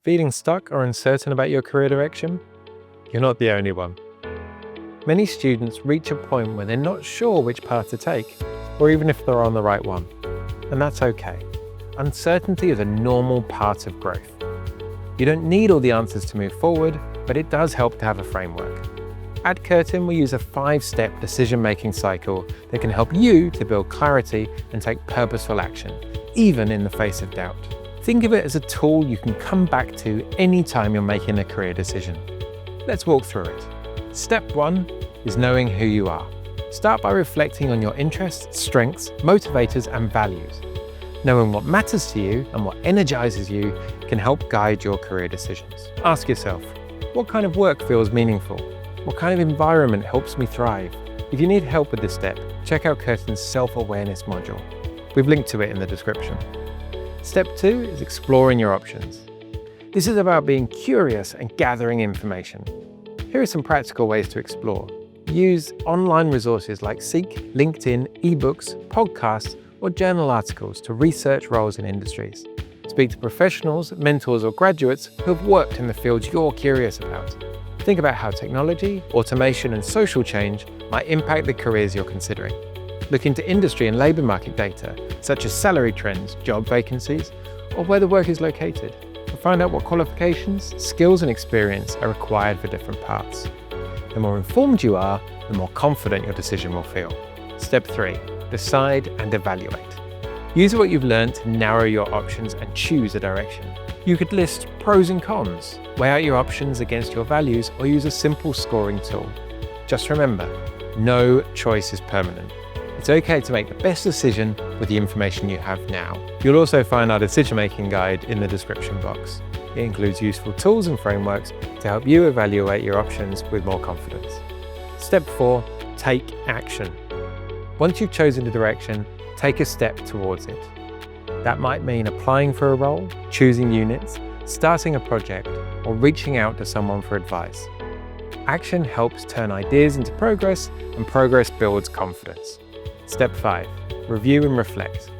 Feeling stuck or uncertain about your career direction? You're not the only one. Many students reach a point where they're not sure which path to take, or even if they're on the right one. And that's okay. Uncertainty is a normal part of growth. You don't need all the answers to move forward, but it does help to have a framework. At Curtin, we use a 5-step decision-making cycle that can help you to build clarity and take purposeful action, even in the face of doubt. Think of it as a tool you can come back to anytime you're making a career decision. Let's walk through it. Step 1 is knowing who you are. Start by reflecting on your interests, strengths, motivators, and values. Knowing what matters to you and what energizes you can help guide your career decisions. Ask yourself, what kind of work feels meaningful? What kind of environment helps me thrive? If you need help with this step, check out Curtin's self-awareness module. We've linked to it in the description. Step 2 is exploring your options. This is about being curious and gathering information. Here are some practical ways to explore. Use online resources like Seek, LinkedIn, ebooks, podcasts, or journal articles to research roles in industries. Speak to professionals, mentors, or graduates who have worked in the fields you're curious about. Think about how technology, automation, and social change might impact the careers you're considering. Look into industry and labour market data, such as salary trends, job vacancies, or where the work is located, to find out what qualifications, skills, and experience are required for different paths. The more informed you are, the more confident your decision will feel. Step 3, decide and evaluate. Use what you've learned to narrow your options and choose a direction. You could list pros and cons, weigh out your options against your values, or use a simple scoring tool. Just remember, no choice is permanent. It's okay to make the best decision with the information you have now. You'll also find our decision-making guide in the description box. It includes useful tools and frameworks to help you evaluate your options with more confidence. Step 4, take action. Once you've chosen a direction, take a step towards it. That might mean applying for a role, choosing units, starting a project, or reaching out to someone for advice. Action helps turn ideas into progress, and progress builds confidence. Step 5, review and reflect.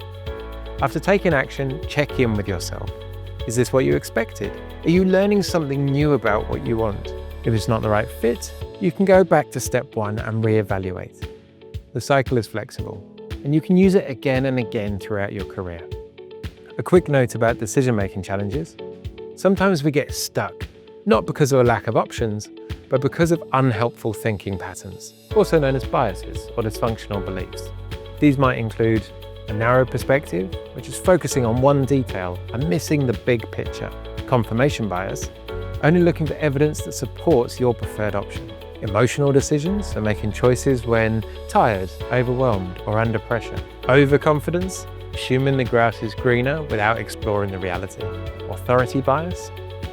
After taking action, check in with yourself. Is this what you expected? Are you learning something new about what you want? If it's not the right fit, you can go back to step 1 and reevaluate. The cycle is flexible, and you can use it again and again throughout your career. A quick note about decision-making challenges. Sometimes we get stuck, not because of a lack of options, but because of unhelpful thinking patterns, also known as biases or dysfunctional beliefs. These might include a narrow perspective, which is focusing on one detail and missing the big picture. Confirmation bias, only looking for evidence that supports your preferred option. Emotional decisions are making choices when tired, overwhelmed, or under pressure. Overconfidence, assuming the grass is greener without exploring the reality. Authority bias,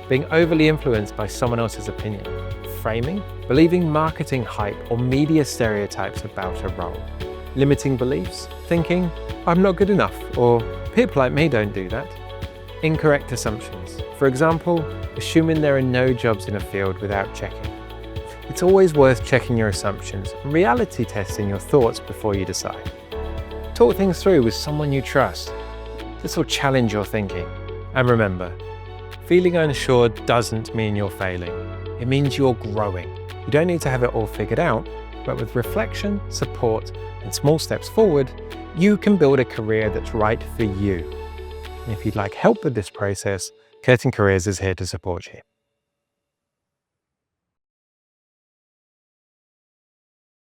being overly influenced by someone else's opinion. Framing, believing marketing hype or media stereotypes about a role. Limiting beliefs, thinking, I'm not good enough, or people like me don't do that. Incorrect assumptions, for example, assuming there are no jobs in a field without checking. It's always worth checking your assumptions and reality testing your thoughts before you decide. Talk things through with someone you trust. This will challenge your thinking. And remember, feeling unsure doesn't mean you're failing. It means you're growing. You don't need to have it all figured out, but with reflection, support, and small steps forward, you can build a career that's right for you. And if you'd like help with this process, Curtin Careers is here to support you.